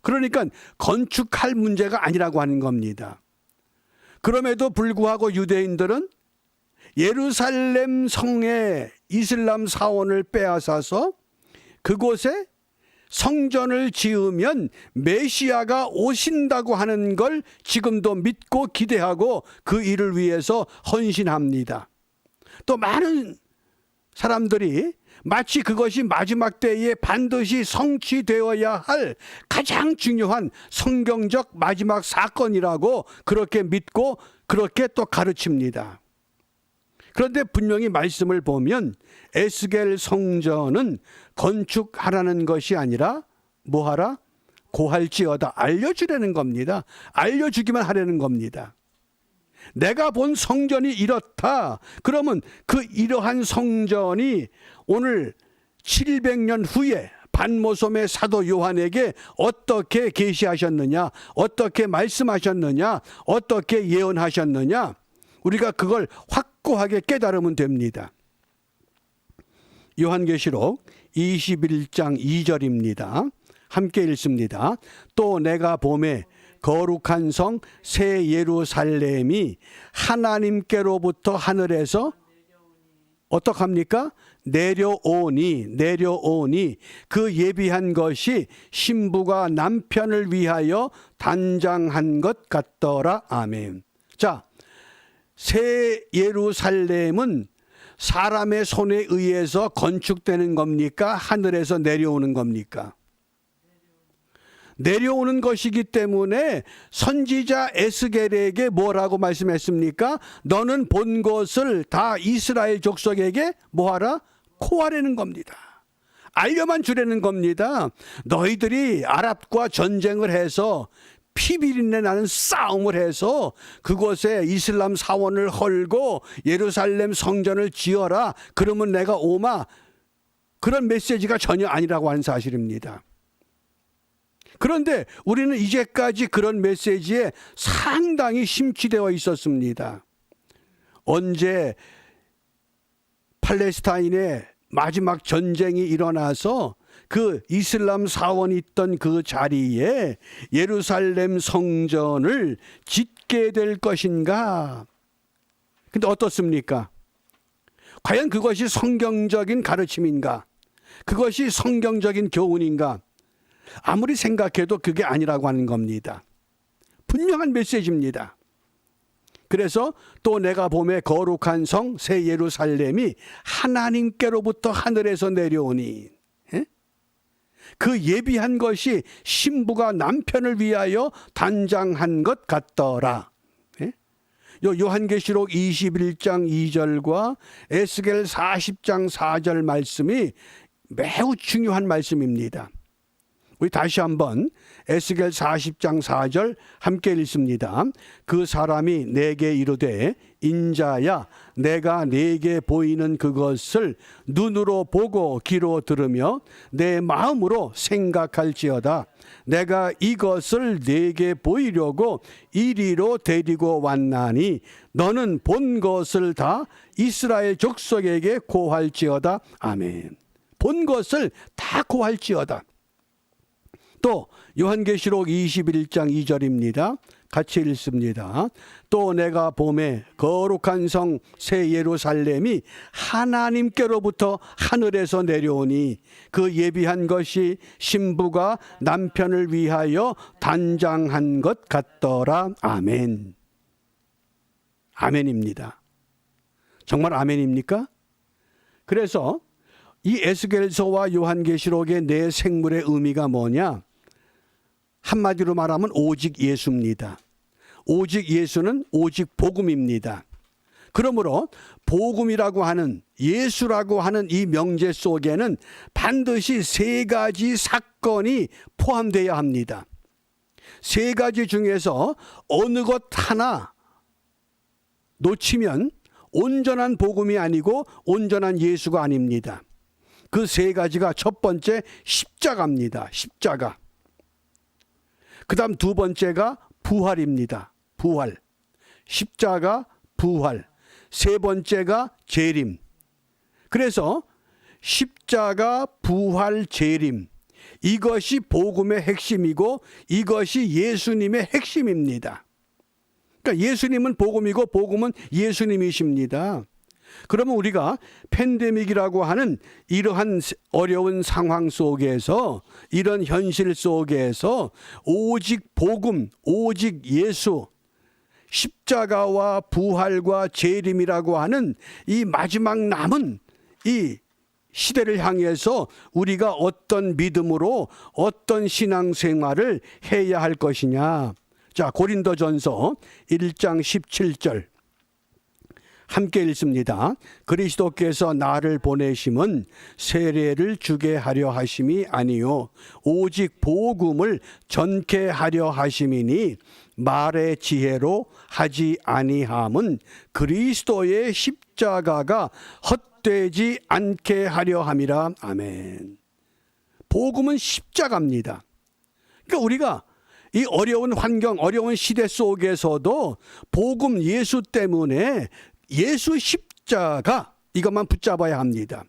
S1: 그러니까 건축할 문제가 아니라고 하는 겁니다. 그럼에도 불구하고 유대인들은 예루살렘 성의 이슬람 사원을 빼앗아서 그곳에 성전을 지으면 메시아가 오신다고 하는 걸 지금도 믿고 기대하고 그 일을 위해서 헌신합니다. 또 많은 사람들이 마치 그것이 마지막 때에 반드시 성취되어야 할 가장 중요한 성경적 마지막 사건이라고 그렇게 믿고 그렇게 또 가르칩니다. 그런데 분명히 말씀을 보면 에스겔 성전은 건축하라는 것이 아니라 뭐하라? 고할지어다. 알려주려는 겁니다. 알려주기만 하려는 겁니다. 내가 본 성전이 이렇다. 그러면 그 이러한 성전이 오늘 700년 후에 반모섬의 사도 요한에게 어떻게 계시하셨느냐, 어떻게 말씀하셨느냐, 어떻게 예언하셨느냐, 우리가 그걸 확고하게 깨달으면 됩니다. 요한계시록 21장 2절입니다. 함께 읽습니다. 또 내가 보매 거룩한 성 새 예루살렘이 하나님께로부터 하늘에서 어떡합니까? 내려오니 그 예비한 것이 신부가 남편을 위하여 단장한 것 같더라. 아멘. 자, 새 예루살렘은 사람의 손에 의해서 건축되는 겁니까? 하늘에서 내려오는 겁니까? 내려오는 것이기 때문에 선지자 에스겔에게 뭐라고 말씀했습니까? 너는 본 것을 다 이스라엘 족속에게 뭐하라? 고하라는 겁니다. 알려만 주라는 겁니다. 너희들이 아랍과 전쟁을 해서 피비린내 나는 싸움을 해서 그곳에 이슬람 사원을 헐고 예루살렘 성전을 지어라. 그러면 내가 오마. 그런 메시지가 전혀 아니라고 하는 사실입니다. 그런데 우리는 이제까지 그런 메시지에 상당히 심취되어 있었습니다. 언제 팔레스타인의 마지막 전쟁이 일어나서 그 이슬람 사원이 있던 그 자리에 예루살렘 성전을 짓게 될 것인가? 근데 어떻습니까? 과연 그것이 성경적인 가르침인가? 그것이 성경적인 교훈인가? 아무리 생각해도 그게 아니라고 하는 겁니다. 분명한 메시지입니다. 그래서 또 내가 보매 거룩한 성 새 예루살렘이 하나님께로부터 하늘에서 내려오니. 그 예비한 것이 신부가 남편을 위하여 단장한 것 같더라. 예? 요한계시록 21장 2절과 에스겔 40장 4절 말씀이 매우 중요한 말씀입니다. 우리 다시 한번 에스겔 40장 4절 함께 읽습니다. 그 사람이 내게 이르되 인자야 내가 내게 보이는 그것을 눈으로 보고 귀로 들으며 내 마음으로 생각할지어다. 내가 이것을 내게 보이려고 이리로 데리고 왔나니 너는 본 것을 다 이스라엘 족속에게 고할지어다. 아멘. 본 것을 다 고할지어다. 또 요한계시록 21장 2절입니다. 같이 읽습니다. 또 내가 봄에 거룩한 성 새 예루살렘이 하나님께로부터 하늘에서 내려오니 그 예비한 것이 신부가 남편을 위하여 단장한 것 같더라. 아멘. 아멘입니다. 정말 아멘입니까? 그래서 이 에스겔서와 요한계시록의 네 생물의 의미가 뭐냐? 한마디로 말하면 오직 예수입니다. 오직 예수는 오직 복음입니다. 그러므로 복음이라고 하는 예수라고 하는 이 명제 속에는 반드시 세 가지 사건이 포함되어야 합니다. 세 가지 중에서 어느 것 하나 놓치면 온전한 복음이 아니고 온전한 예수가 아닙니다. 그 세 가지가 첫 번째 십자가입니다. 십자가. 그 다음 두 번째가 부활입니다. 부활. 십자가, 부활. 세 번째가 재림. 그래서 십자가, 부활, 재림. 이것이 복음의 핵심이고 이것이 예수님의 핵심입니다. 그러니까 예수님은 복음이고 복음은 예수님이십니다. 그러면 우리가 팬데믹이라고 하는 이러한 어려운 상황 속에서 이런 현실 속에서 오직 복음, 오직 예수, 십자가와 부활과 재림이라고 하는 이 마지막 남은 이 시대를 향해서 우리가 어떤 믿음으로 어떤 신앙생활을 해야 할 것이냐. 자, 고린도전서 1장 17절 함께 읽습니다. 그리스도께서 나를 보내심은 세례를 주게 하려 하심이 아니요 오직 복음을 전케 하려 하심이니 말의 지혜로 하지 아니함은 그리스도의 십자가가 헛되지 않게 하려 함이라. 아멘. 복음은 십자가입니다. 그러니까 우리가 이 어려운 환경, 어려운 시대 속에서도 복음 예수 때문에 예수 십자가 이것만 붙잡아야 합니다.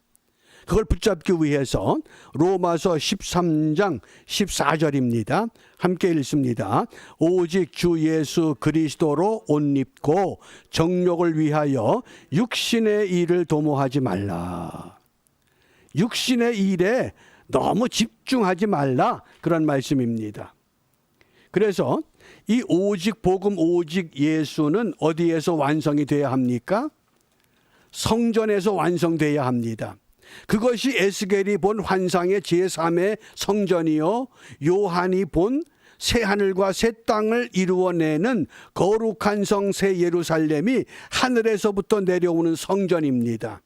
S1: 그걸 붙잡기 위해서 로마서 13장 14절입니다. 함께 읽습니다. 오직 주 예수 그리스도로 옷 입고 정욕을 위하여 육신의 일을 도모하지 말라. 육신의 일에 너무 집중하지 말라. 그런 말씀입니다. 그래서 이 오직 복음 오직 예수는 어디에서 완성이 돼야 합니까? 성전에서 완성돼야 합니다. 그것이 에스겔이 본 환상의 제3의 성전이요 요한이 본 새하늘과 새 땅을 이루어내는 거룩한 성 새 예루살렘이 하늘에서부터 내려오는 성전입니다.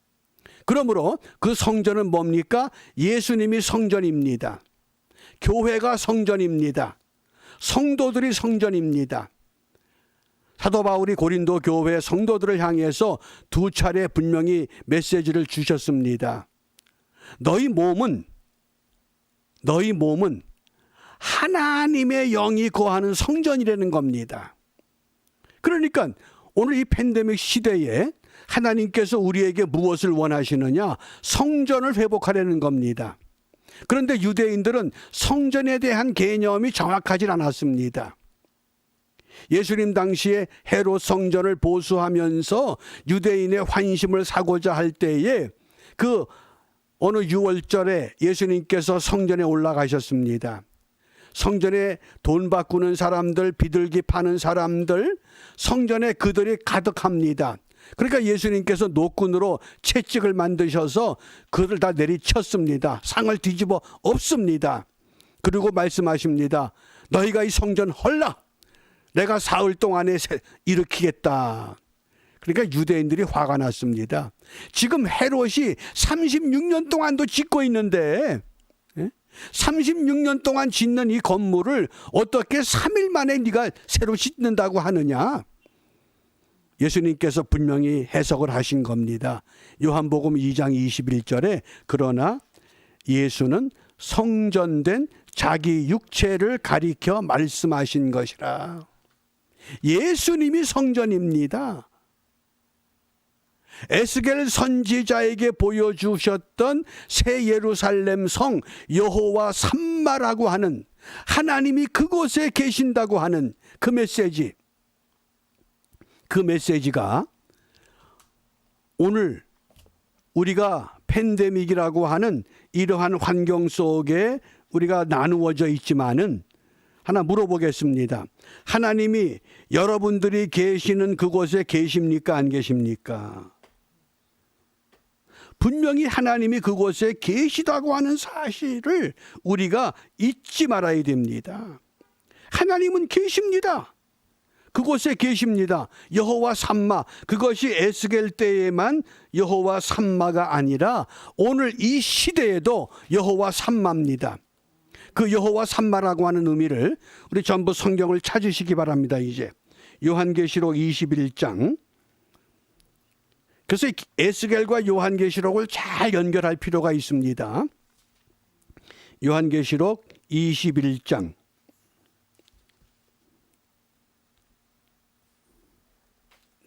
S1: 그러므로 그 성전은 뭡니까? 예수님이 성전입니다. 교회가 성전입니다. 성도들이 성전입니다. 사도 바울이 고린도 교회 성도들을 향해서 두 차례 분명히 메시지를 주셨습니다. 너희 몸은 하나님의 영이 거하는 성전이라는 겁니다. 그러니까 오늘 이 팬데믹 시대에 하나님께서 우리에게 무엇을 원하시느냐? 성전을 회복하려는 겁니다. 그런데 유대인들은 성전에 대한 개념이 정확하지 않았습니다. 예수님 당시에 헤롯 성전을 보수하면서 유대인의 환심을 사고자 할 때에 그 어느 유월절에 예수님께서 성전에 올라가셨습니다. 성전에 돈 바꾸는 사람들, 비둘기 파는 사람들, 성전에 그들이 가득합니다. 그러니까 예수님께서 노끈으로 채찍을 만드셔서 그들을 다 내리쳤습니다. 상을 뒤집어 엎습니다. 그리고 말씀하십니다. 너희가 이 성전 헐라. 내가 사흘 동안에 일으키겠다. 그러니까 유대인들이 화가 났습니다. 지금 헤롯이 36년 동안도 짓고 있는데 36년 동안 짓는 이 건물을 어떻게 3일 만에 네가 새로 짓는다고 하느냐. 예수님께서 분명히 해석을 하신 겁니다. 요한복음 2장 21절에 그러나 예수는 성전된 자기 육체를 가리켜 말씀하신 것이라. 예수님이 성전입니다. 에스겔 선지자에게 보여주셨던 새 예루살렘 성 여호와 삼마라고 하는, 하나님이 그곳에 계신다고 하는 그 메시지, 그 메시지가 오늘 우리가 팬데믹이라고 하는 이러한 환경 속에 우리가 나누어져 있지만은 하나 물어보겠습니다. 하나님이 여러분들이 계시는 그곳에 계십니까? 안 계십니까? 분명히 하나님이 그곳에 계시다고 하는 사실을 우리가 잊지 말아야 됩니다. 하나님은 계십니다. 그곳에 계십니다. 여호와 삼마, 그것이 에스겔 때에만 여호와 삼마가 아니라 오늘 이 시대에도 여호와 삼마입니다. 그 여호와 삼마라고 하는 의미를 우리 전부 성경을 찾으시기 바랍니다. 이제 요한계시록 21장. 그래서 에스겔과 요한계시록을 잘 연결할 필요가 있습니다. 요한계시록 21장.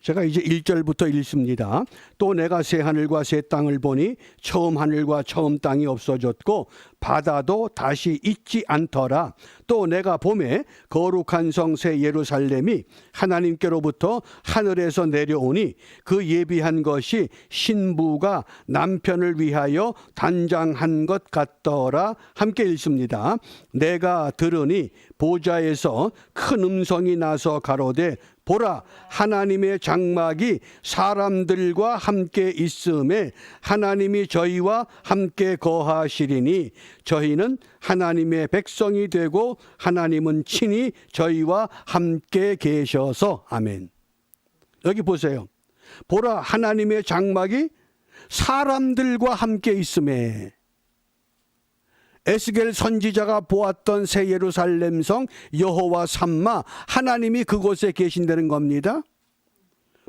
S1: 제가 이제 1절부터 읽습니다. 또 내가 새 하늘과 새 땅을 보니 처음 하늘과 처음 땅이 없어졌고 바다도 다시 있지 않더라. 또 내가 봄에 거룩한 성 새 예루살렘이 하나님께로부터 하늘에서 내려오니 그 예비한 것이 신부가 남편을 위하여 단장한 것 같더라. 함께 읽습니다. 내가 들으니 보좌에서 큰 음성이 나서 가로되 보라, 하나님의 장막이 사람들과 함께 있음에 하나님이 저희와 함께 거하시리니 저희는 하나님의 백성이 되고 하나님은 친히 저희와 함께 계셔서. 아멘. 여기 보세요. 보라, 하나님의 장막이 사람들과 함께 있음에. 에스겔 선지자가 보았던 새 예루살렘 성 여호와 삼마, 하나님이 그곳에 계신다는 겁니다.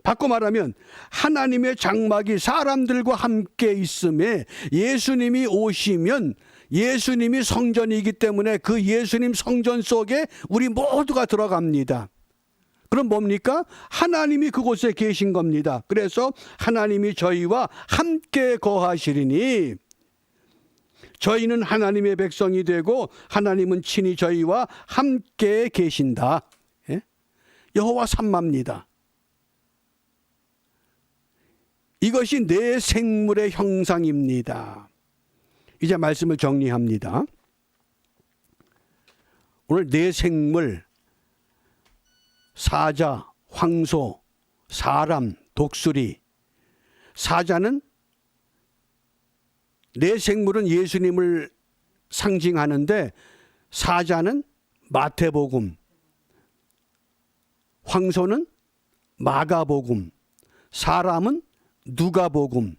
S1: 바꿔 말하면 하나님의 장막이 사람들과 함께 있음에 예수님이 오시면 예수님이 성전이기 때문에 그 예수님 성전 속에 우리 모두가 들어갑니다. 그럼 뭡니까? 하나님이 그곳에 계신 겁니다. 그래서 하나님이 저희와 함께 거하시리니 저희는 하나님의 백성이 되고 하나님은 친히 저희와 함께 계신다. 예? 여호와 삼마입니다. 이것이 내 생물의 형상입니다. 이제 말씀을 정리합니다. 오늘 내 생물, 사자, 황소, 사람, 독수리. 사자는 내 생물은 예수님을 상징하는데 사자는 마태복음, 황소는 마가복음, 사람은 누가복음,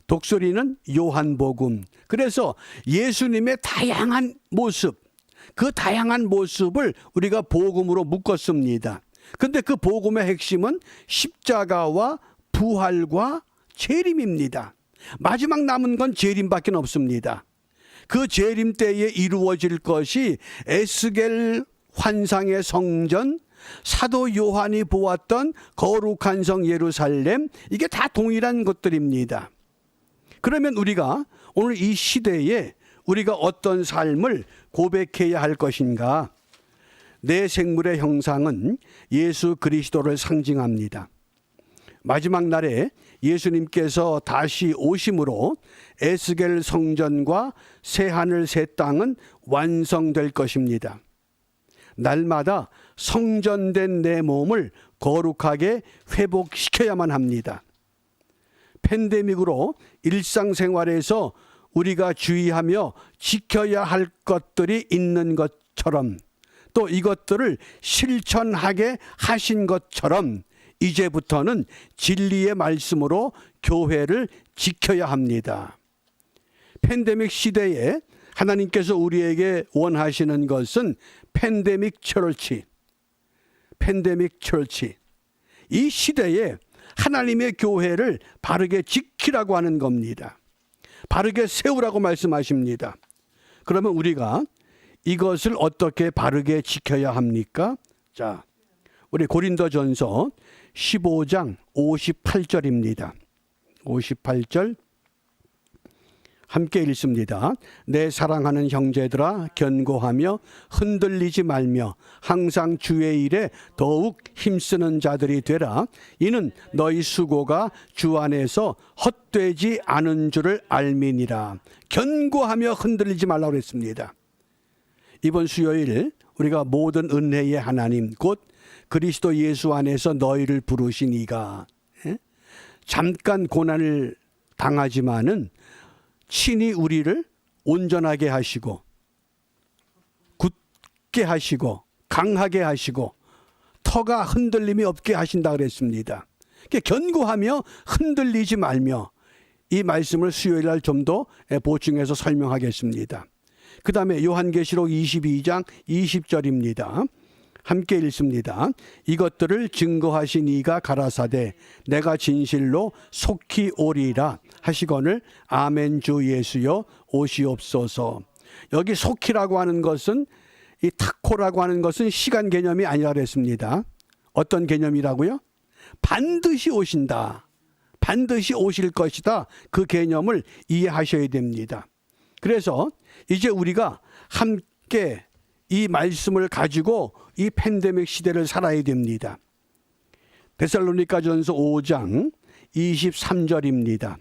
S1: 독수리는 요한복음. 그래서 예수님의 다양한 모습, 그 다양한 모습을 우리가 복음으로 묶었습니다. 그런데 그 복음의 핵심은 십자가와 부활과 재림입니다. 마지막 남은 건 재림밖에 없습니다. 그 재림 때에 이루어질 것이 에스겔 환상의 성전, 사도 요한이 보았던 거룩한 성 예루살렘, 이게 다 동일한 것들입니다. 그러면 우리가 오늘 이 시대에 우리가 어떤 삶을 고백해야 할 것인가? 내 생물의 형상은 예수 그리스도를 상징합니다. 마지막 날에 예수님께서 다시 오심으로 에스겔 성전과 새하늘 새 땅은 완성될 것입니다. 날마다 성전된 내 몸을 거룩하게 회복시켜야만 합니다. 팬데믹으로 일상생활에서 우리가 주의하며 지켜야 할 것들이 있는 것처럼, 또 이것들을 실천하게 하신 것처럼 이제부터는 진리의 말씀으로 교회를 지켜야 합니다. 팬데믹 시대에 하나님께서 우리에게 원하시는 것은 팬데믹 처치. 이 시대에 하나님의 교회를 바르게 지키라고 하는 겁니다. 바르게 세우라고 말씀하십니다. 그러면 우리가 이것을 어떻게 바르게 지켜야 합니까? 자, 우리 고린도전서 15장 58절입니다. 58절 함께 읽습니다. 내 사랑하는 형제들아, 견고하며 흔들리지 말며 항상 주의 일에 더욱 힘쓰는 자들이 되라. 이는 너희 수고가 주 안에서 헛되지 않은 줄을 알미니라. 견고하며 흔들리지 말라고 했습니다. 이번 수요일 우리가 모든 은혜의 하나님 곧 그리스도 예수 안에서 너희를 부르신 이가 잠깐 고난을 당하지만은 친히 우리를 온전하게 하시고 굳게 하시고 강하게 하시고 터가 흔들림이 없게 하신다 그랬습니다. 견고하며 흔들리지 말며, 이 말씀을 수요일 날 좀 더 보충해서 설명하겠습니다. 그 다음에 요한계시록 22장 20절입니다. 함께 읽습니다. 이것들을 증거하신 이가 가라사대 내가 진실로 속히 오리라 하시거늘 아멘 주 예수여 오시옵소서. 여기 속히라고 하는 것은, 이 타코라고 하는 것은 시간 개념이 아니라 그랬습니다. 어떤 개념이라고요? 반드시 오신다. 반드시 오실 것이다. 그 개념을 이해하셔야 됩니다. 그래서 이제 우리가 함께 이 말씀을 가지고 이 팬데믹 시대를 살아야 됩니다. 데살로니가전서 5장 23절입니다.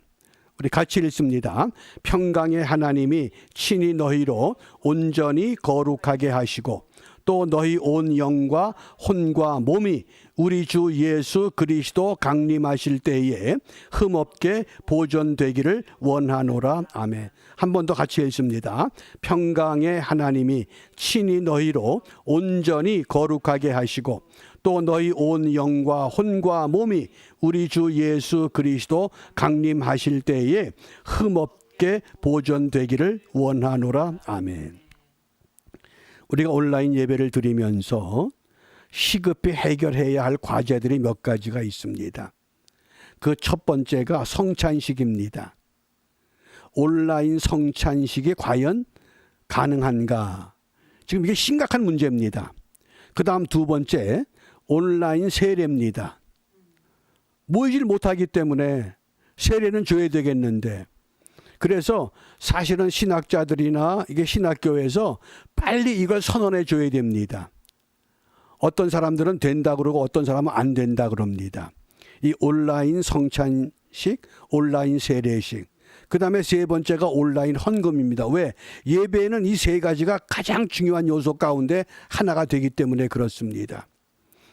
S1: 우리 같이 읽습니다. 평강의 하나님이 친히 너희로 온전히 거룩하게 하시고 또 너희 온 영과 혼과 몸이 우리 주 예수 그리스도 강림하실 때에 흠없게 보존되기를 원하노라. 아멘. 한 번 더 같이 읽습니다. 평강의 하나님이 친히 너희로 온전히 거룩하게 하시고 또 너희 온 영과 혼과 몸이 우리 주 예수 그리스도 강림하실 때에 흠없게 보존되기를 원하노라. 아멘. 우리가 온라인 예배를 드리면서 시급히 해결해야 할 과제들이 몇 가지가 있습니다. 그 첫 번째가 성찬식입니다. 온라인 성찬식이 과연 가능한가? 지금 이게 심각한 문제입니다. 그 다음 두 번째, 온라인 세례입니다. 모이질 못하기 때문에 세례는 줘야 되겠는데, 그래서 사실은 신학자들이나 이게 신학교에서 빨리 이걸 선언해 줘야 됩니다. 어떤 사람들은 된다 그러고 어떤 사람은 안 된다 그럽니다. 이 온라인 성찬식, 온라인 세례식. 그 다음에 세 번째가 온라인 헌금입니다. 왜? 예배에는 이 세 가지가 가장 중요한 요소 가운데 하나가 되기 때문에 그렇습니다.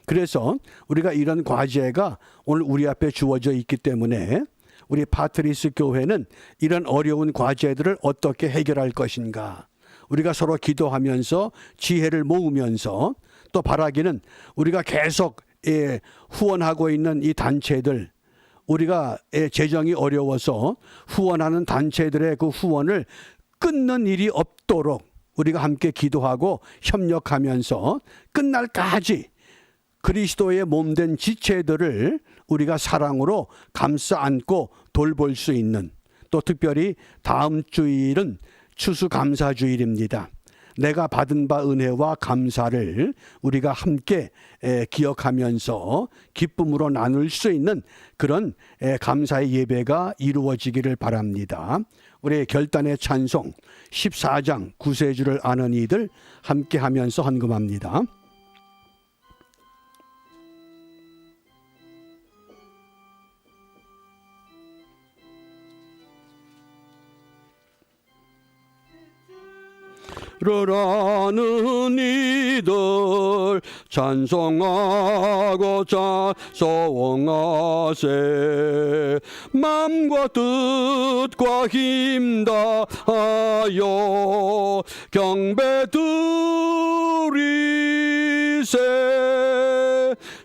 S1: 그래서 우리가 이런 과제가 오늘 우리 앞에 주어져 있기 때문에 우리 파트리스 교회는 이런 어려운 과제들을 어떻게 해결할 것인가. 우리가 서로 기도하면서 지혜를 모으면서 또 바라기는 우리가 계속 후원하고 있는 이 단체들, 우리가 재정이 어려워서 후원하는 단체들의 그 후원을 끊는 일이 없도록 우리가 함께 기도하고 협력하면서 끝날까지 그리스도의 몸된 지체들을 우리가 사랑으로 감싸 안고 돌볼 수 있는, 또 특별히 다음 주일은 추수감사주일입니다. 내가 받은 바 은혜와 감사를 우리가 함께 기억하면서 기쁨으로 나눌 수 있는 그런 감사의 예배가 이루어지기를 바랍니다. 우리의 결단의 찬송 14장 구세주를 아는 이들 함께 하면서 헌금합니다. 라는 이들 찬송하고 찬송하세. 맘과 뜻과 힘 다하여 경배 드리세.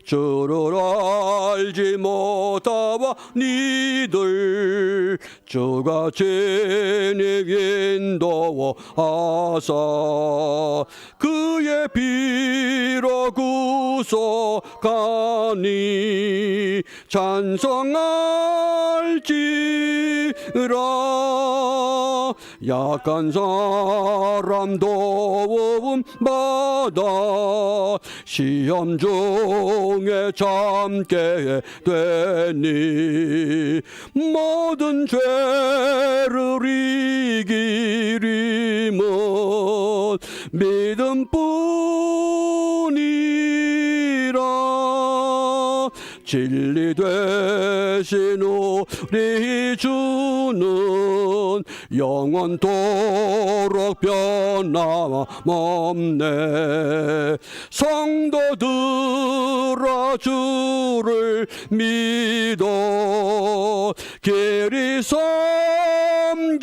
S1: 주를 알지 못하와 니들 주가 진히 인도하사 그의 피로 구속하니 찬송할지라. 약한 사람 도움 받아 시험 중에 참게 되니 모든 죄를 이기림은 믿음뿐이라. 진리 되신 우리 주는 영원토록 변함없네. 성도들아 주를 믿어 길이 섬기세.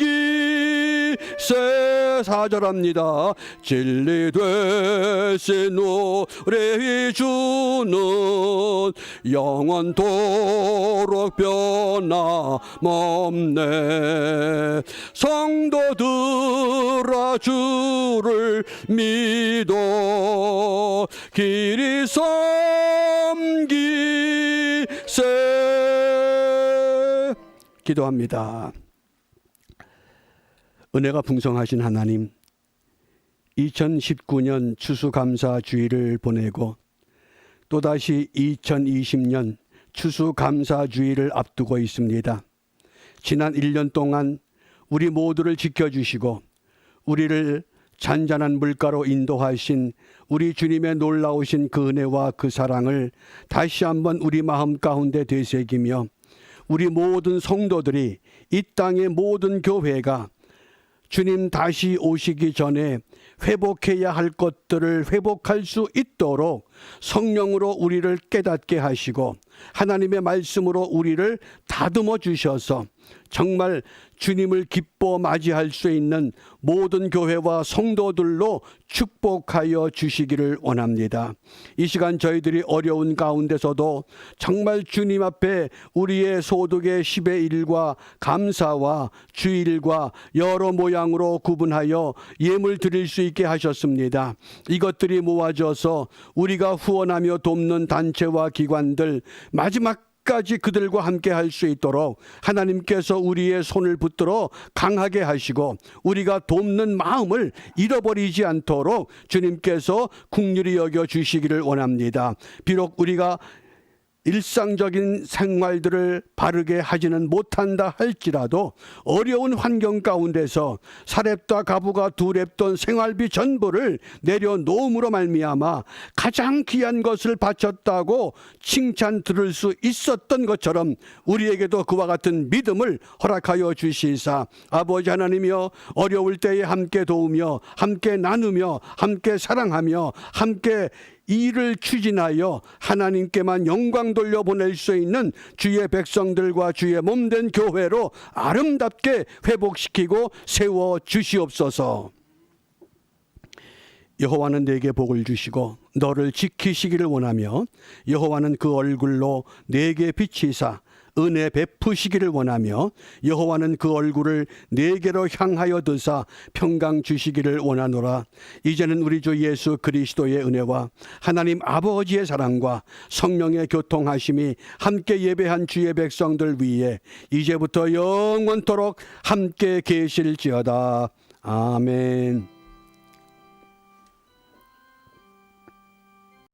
S1: 4절합니다. 진리 되신 우리 주는 영원토록 변함없네. 성도들아 주를 믿어 길이 섬기세. 기도합니다. 은혜가 풍성하신 하나님, 2019년 추수감사주의를 보내고 또다시 2020년 추수감사주의를 앞두고 있습니다. 지난 1년 동안 우리 모두를 지켜주시고 우리를 잔잔한 물가로 인도하신 우리 주님의 놀라우신 그 은혜와 그 사랑을 다시 한번 우리 마음 가운데 되새기며 우리 모든 성도들이 이 땅의 모든 교회가 주님 다시 오시기 전에 회복해야 할 것들을 회복할 수 있도록 성령으로 우리를 깨닫게 하시고 하나님의 말씀으로 우리를 다듬어 주셔서 정말 주님을 기뻐 맞이할 수 있는 모든 교회와 성도들로 축복하여 주시기를 원합니다. 이 시간 저희들이 어려운 가운데서도 정말 주님 앞에 우리의 소득의 10의 1과 감사와 주일과 여러 모양으로 구분하여 예물 드릴 수 있게 하셨습니다. 이것들이 모아져서 우리가 후원하며 돕는 단체와 기관들 마지막까지 그들과 함께 할 수 있도록 하나님께서 우리의 손을 붙들어 강하게 하시고 우리가 돕는 마음을 잃어버리지 않도록 주님께서 긍휼히 여겨 주시기를 원합니다. 비록 우리가 일상적인 생활들을 바르게 하지는 못한다 할지라도 어려운 환경 가운데서 사렙과 가부가 두렵던 생활비 전부를 내려놓음으로 말미암아 가장 귀한 것을 바쳤다고 칭찬 들을 수 있었던 것처럼 우리에게도 그와 같은 믿음을 허락하여 주시사 아버지 하나님이여 어려울 때에 함께 도우며 함께 나누며 함께 사랑하며 함께 일을 추진하여 하나님께만 영광 돌려보낼 수 있는 주의 백성들과 주의 몸된 교회로 아름답게 회복시키고 세워 주시옵소서. 여호와는 내게 복을 주시고 너를 지키시기를 원하며 여호와는 그 얼굴로 내게 비치사 은혜 베푸시기를 원하며 여호와는 그 얼굴을 내게로 향하여 드사 평강 주시기를 원하노라. 이제는 우리 주 예수 그리스도의 은혜와 하나님 아버지의 사랑과 성령의 교통하심이 함께 예배한 주의 백성들 위에 이제부터 영원토록 함께 계실지어다. 아멘.